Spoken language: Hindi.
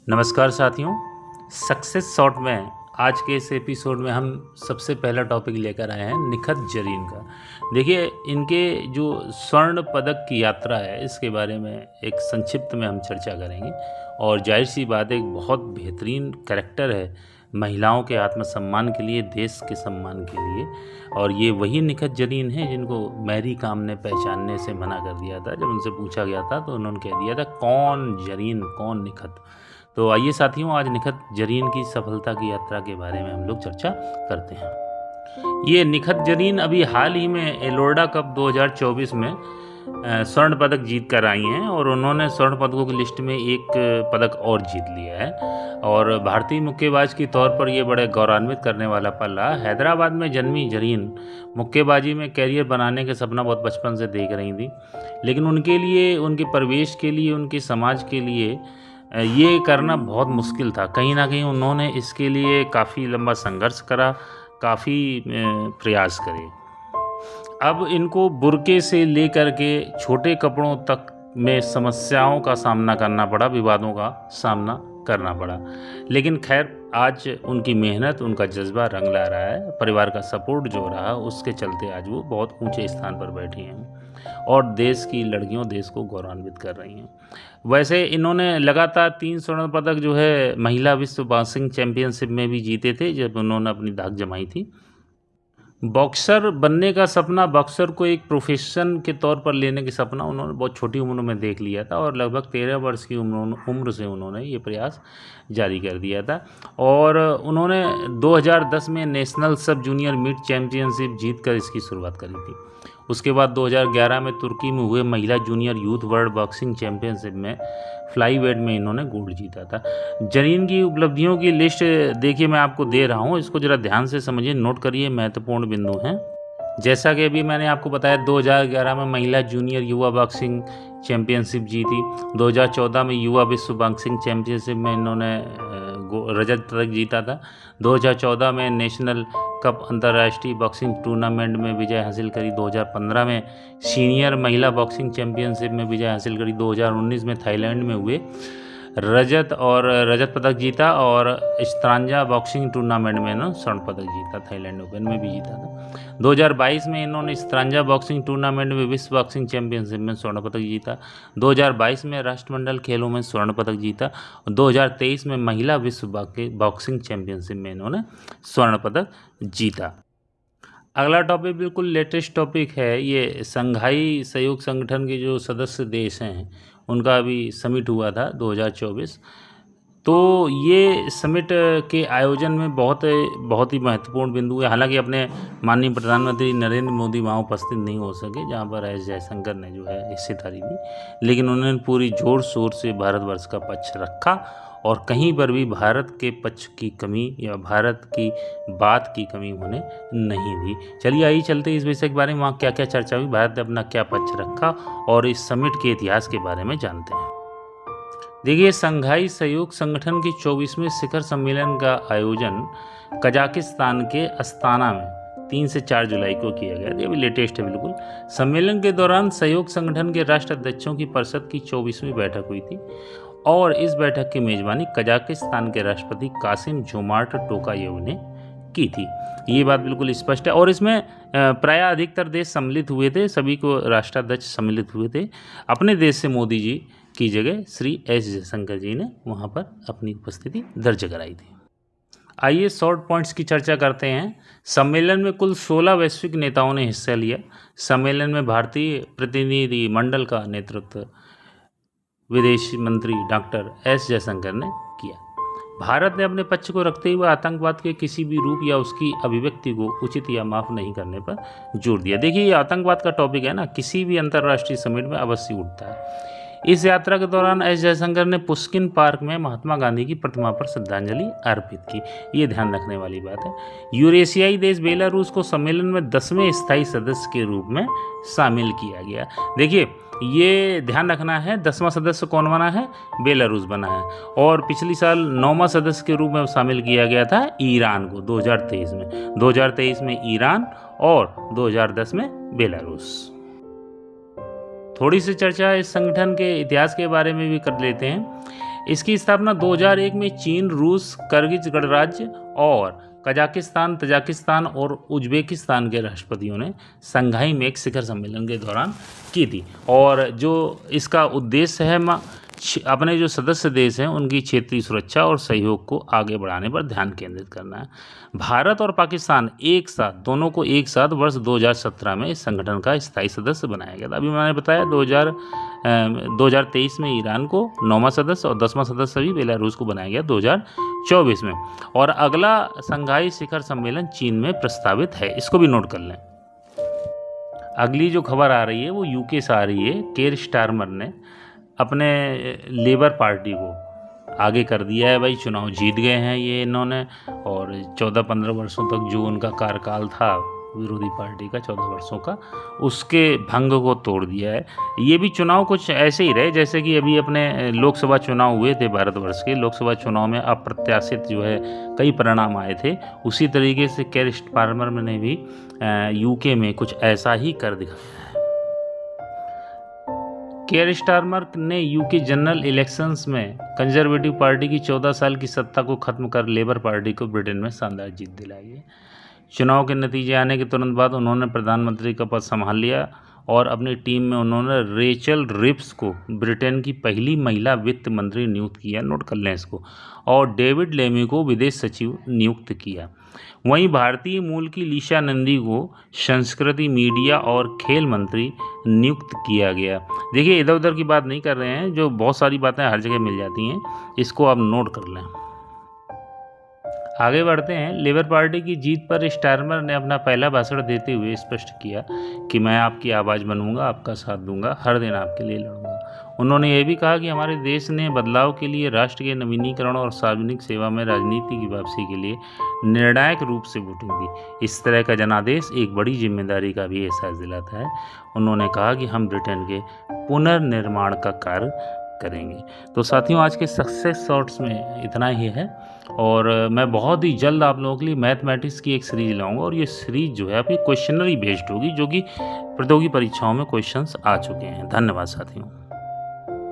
नमस्कार साथियों। सक्सेस शॉट में आज के इस एपिसोड में हम सबसे पहला टॉपिक लेकर आए हैं निखत जरीन का। देखिए, इनके जो स्वर्ण पदक की यात्रा है इसके बारे में एक संक्षिप्त में हम चर्चा करेंगे। और जाहिर सी बात है, एक बहुत बेहतरीन कैरेक्टर है महिलाओं के आत्मसम्मान के लिए, देश के सम्मान के लिए। और ये वही निखत जरीन है जिनको मैरी कॉम ने पहचानने से मना कर दिया था। जब उनसे पूछा गया था तो उन्होंने कह दिया था, कौन जरीन कौन निखत। तो आइए साथियों, आज निखत जरीन की सफलता की यात्रा के बारे में हम लोग चर्चा करते हैं। ये निखत जरीन अभी हाल ही में एलोरा कप 2024 में स्वर्ण पदक जीत कर आई हैं और उन्होंने स्वर्ण पदकों की लिस्ट में एक पदक और जीत लिया है। और भारतीय मुक्केबाज के तौर पर यह बड़े गौरवान्वित करने वाला पल रहा। हैदराबाद में जन्मी जरीन मुक्केबाजी में कैरियर बनाने का सपना बहुत बचपन से देख रही थी, लेकिन उनके लिए, उनके परिवेश के लिए, उनके समाज के लिए ये करना बहुत मुश्किल था। कहीं ना कहीं उन्होंने इसके लिए काफ़ी लंबा संघर्ष करा, काफ़ी प्रयास करे। अब इनको बुर्के से लेकर के छोटे कपड़ों तक में समस्याओं का सामना करना पड़ा, विवादों का सामना करना पड़ा, लेकिन खैर आज उनकी मेहनत, उनका जज्बा रंग ला रहा है। परिवार का सपोर्ट जो रहा उसके चलते आज वो बहुत ऊंचे स्थान पर बैठी हैं और देश की लड़कियों, देश को गौरवान्वित कर रही हैं। वैसे इन्होंने लगातार 3 स्वर्ण पदक जो है महिला विश्व बॉक्सिंग चैंपियनशिप में भी जीते थे जब उन्होंने अपनी धाक जमाई थी। बॉक्सर बनने का सपना, बॉक्सर को एक प्रोफेशन के तौर पर लेने का सपना उन्होंने बहुत छोटी उम्र में देख लिया था और लगभग 13 वर्ष की उम्र से उन्होंने ये प्रयास जारी कर दिया था। और उन्होंने 2010 में नेशनल सब जूनियर मीट चैंपियनशिप जीतकर इसकी शुरुआत करी थी। उसके बाद 2011 में तुर्की में हुए महिला junior youth world boxing championship में फ्लाईवेट में इन्होंने गोल्ड जीता था। जरीन की उपलब्धियों की लिस्ट देखिए मैं आपको दे रहा हूँ, इसको ज़रा ध्यान से समझिए, नोट करिए, महत्वपूर्ण बिंदु हैं। जैसा कि अभी मैंने आपको बताया, 2011 में महिला जूनियर युवा बॉक्सिंग चैंपियनशिप जीती। 2014 में युवा विश्व बॉक्सिंग चैंपियनशिप में इन्होंने रजत पदक जीता था। 2014 में नेशनल कप अंतर्राष्ट्रीय बॉक्सिंग टूर्नामेंट में विजय हासिल करी। 2015 में सीनियर महिला बॉक्सिंग चैंपियनशिप में विजय हासिल करी। 2019 में थाईलैंड में हुए रजत पदक जीता और स्त्रांजा बॉक्सिंग टूर्नामेंट में इन्होंने स्वर्ण पदक जीता, थाईलैंड ओपन में भी जीता था। 2022 में इन्होंने स्त्रांजा बॉक्सिंग टूर्नामेंट में विश्व बॉक्सिंग चैंपियनशिप में स्वर्ण पदक जीता। 2022 में राष्ट्रमंडल खेलों में स्वर्ण पदक जीता। 2023 में महिला विश्व बॉक्सिंग चैंपियनशिप में इन्होंने स्वर्ण पदक जीता। अगला टॉपिक बिल्कुल लेटेस्ट टॉपिक है। ये संघाई सहयोग संगठन के जो सदस्य देश हैं उनका अभी समिट हुआ था 2024। तो ये समिट के आयोजन में बहुत ही महत्वपूर्ण बिंदु है। हालांकि अपने माननीय प्रधानमंत्री नरेंद्र मोदी वहाँ उपस्थित नहीं हो सके जहाँ पर एस जयशंकर ने जो है हिस्सेदारी दी, लेकिन उन्होंने पूरी जोर शोर से भारतवर्ष का पक्ष रखा और कहीं पर भी भारत के पक्ष की कमी या भारत की बात की कमी होने नहीं दी। चलिए आइए चलते इस विषय के बारे में, वहाँ क्या क्या चर्चा हुई, भारत ने अपना क्या पक्ष रखा और इस समिट के इतिहास के बारे में जानते हैं। देखिए, संघाई सहयोग संगठन की 24वें शिखर सम्मेलन का आयोजन कजाकिस्तान के अस्ताना में 3 से 4 जुलाई को किया गया। ये भी लेटेस्ट है बिल्कुल। सम्मेलन के दौरान सहयोग संगठन के राष्ट्राध्यक्षों की परिषद की 24वीं बैठक हुई थी और इस बैठक की मेजबानी कजाकिस्तान के राष्ट्रपति कासिम जोमार्ट टोकायेव ने की थी। ये बात बिल्कुल स्पष्ट है और इसमें प्राय अधिकतर देश सम्मिलित हुए थे, सभी को राष्ट्राध्यक्ष सम्मिलित हुए थे। अपने देश से मोदी जी की जगह श्री एस जयशंकर जी ने वहाँ पर अपनी उपस्थिति दर्ज कराई थी। आइए शॉर्ट पॉइंट्स की चर्चा करते हैं। सम्मेलन में कुल 16 वैश्विक नेताओं ने हिस्सा लिया। सम्मेलन में भारतीय प्रतिनिधि मंडल का नेतृत्व विदेश मंत्री डॉक्टर एस जयशंकर ने किया। भारत ने अपने पक्ष को रखते हुए आतंकवाद के किसी भी रूप या उसकी अभिव्यक्ति को उचित या माफ़ नहीं करने पर जोर दिया। देखिए, ये आतंकवाद का टॉपिक है ना, किसी भी अंतर्राष्ट्रीय समिट में अवश्य उठता है। इस यात्रा के दौरान एस जयशंकर ने पुष्किन पार्क में महात्मा गांधी की प्रतिमा पर श्रद्धांजलि अर्पित की। ये ध्यान रखने वाली बात है। यूरेशियाई देश बेलारूस को सम्मेलन में 10वें स्थायी सदस्य के रूप में शामिल किया गया। देखिए, ये ध्यान रखना है, 10वां सदस्य कौन बना है? बेलारूस बना है। और पिछली साल 9वां सदस्य के रूप में शामिल किया गया था ईरान को 2023 में। 2023 में ईरान और 2010 में बेलारूस। थोड़ी सी चर्चा इस संगठन के इतिहास के बारे में भी कर लेते हैं। इसकी स्थापना 2001 में चीन, रूस, किर्गिज गणराज्य और कजाकिस्तान, तजाकिस्तान और उज्बेकिस्तान के राष्ट्रपतियों ने संघाई में एक शिखर सम्मेलन के दौरान की थी। और जो इसका उद्देश्य है अपने जो सदस्य देश हैं उनकी क्षेत्रीय सुरक्षा और सहयोग को आगे बढ़ाने पर ध्यान केंद्रित करना है। भारत और पाकिस्तान दोनों को एक साथ वर्ष 2017 में इस संगठन का स्थायी सदस्य बनाया गया था। अभी मैंने बताया 2023 में ईरान को 9वां सदस्य और 10वां सदस्य भी बेलारूस को बनाया गया 2024 में। और अगला संघाई शिखर सम्मेलन चीन में प्रस्तावित है, इसको भी नोट कर लें। अगली जो खबर आ रही है वो यूके से आ रही है। केयर स्टारमर ने अपने लेबर पार्टी को आगे कर दिया है। भाई चुनाव जीत गए हैं ये इन्होंने, और 14-15 वर्षों तक जो उनका कार्यकाल था विरोधी पार्टी का 14 वर्षों का, उसके भंग को तोड़ दिया है। ये भी चुनाव कुछ ऐसे ही रहे जैसे कि अभी अपने लोकसभा चुनाव हुए थे भारतवर्ष के। लोकसभा चुनाव में अप्रत्याशित जो है कई परिणाम आए थे, उसी तरीके से केयर स्टारमर ने भी यूके में कुछ ऐसा ही कर दिखाया है। केयर स्टारमर ने यूके जनरल इलेक्शंस में कंजर्वेटिव पार्टी की 14 साल की सत्ता को खत्म कर लेबर पार्टी को ब्रिटेन में शानदार जीत दिलाई है। चुनाव के नतीजे आने के तुरंत बाद उन्होंने प्रधानमंत्री का पद संभाल लिया और अपनी टीम में उन्होंने रेचल रिप्स को ब्रिटेन की पहली महिला वित्त मंत्री नियुक्त किया, नोट कर लें इसको, और डेविड लेमी को विदेश सचिव नियुक्त किया। वहीं भारतीय मूल की लीशा नंदी को संस्कृति, मीडिया और खेल मंत्री नियुक्त किया गया। देखिए इधर उधर की बात नहीं कर रहे हैं, जो बहुत सारी बातें हर जगह मिल जाती हैं, इसको आप नोट कर लें। आगे बढ़ते हैं। लेबर पार्टी की जीत पर स्टारमर ने अपना पहला भाषण देते हुए स्पष्ट किया कि मैं आपकी आवाज़ बनूंगा, आपका साथ दूंगा, हर दिन आपके लिए लड़ूंगा। उन्होंने ये भी कहा कि हमारे देश ने बदलाव के लिए, राष्ट्र के नवीनीकरण और सार्वजनिक सेवा में राजनीति की वापसी के लिए निर्णायक रूप से वोटिंग दी। इस तरह का जनादेश एक बड़ी जिम्मेदारी का भी एहसास दिलाता है। उन्होंने कहा कि हम ब्रिटेन के पुनर्निर्माण का कार्य करेंगे। तो साथियों, आज के सक्सेस शॉर्ट्स में इतना ही है, और मैं बहुत ही जल्द आप लोगों के लिए मैथमेटिक्स की एक सीरीज लाऊंगा, और ये सीरीज जो है आपकी क्वेश्चनरी बेस्ड होगी, जो कि प्रतियोगी परीक्षाओं में क्वेश्चंस आ चुके हैं। धन्यवाद साथियों।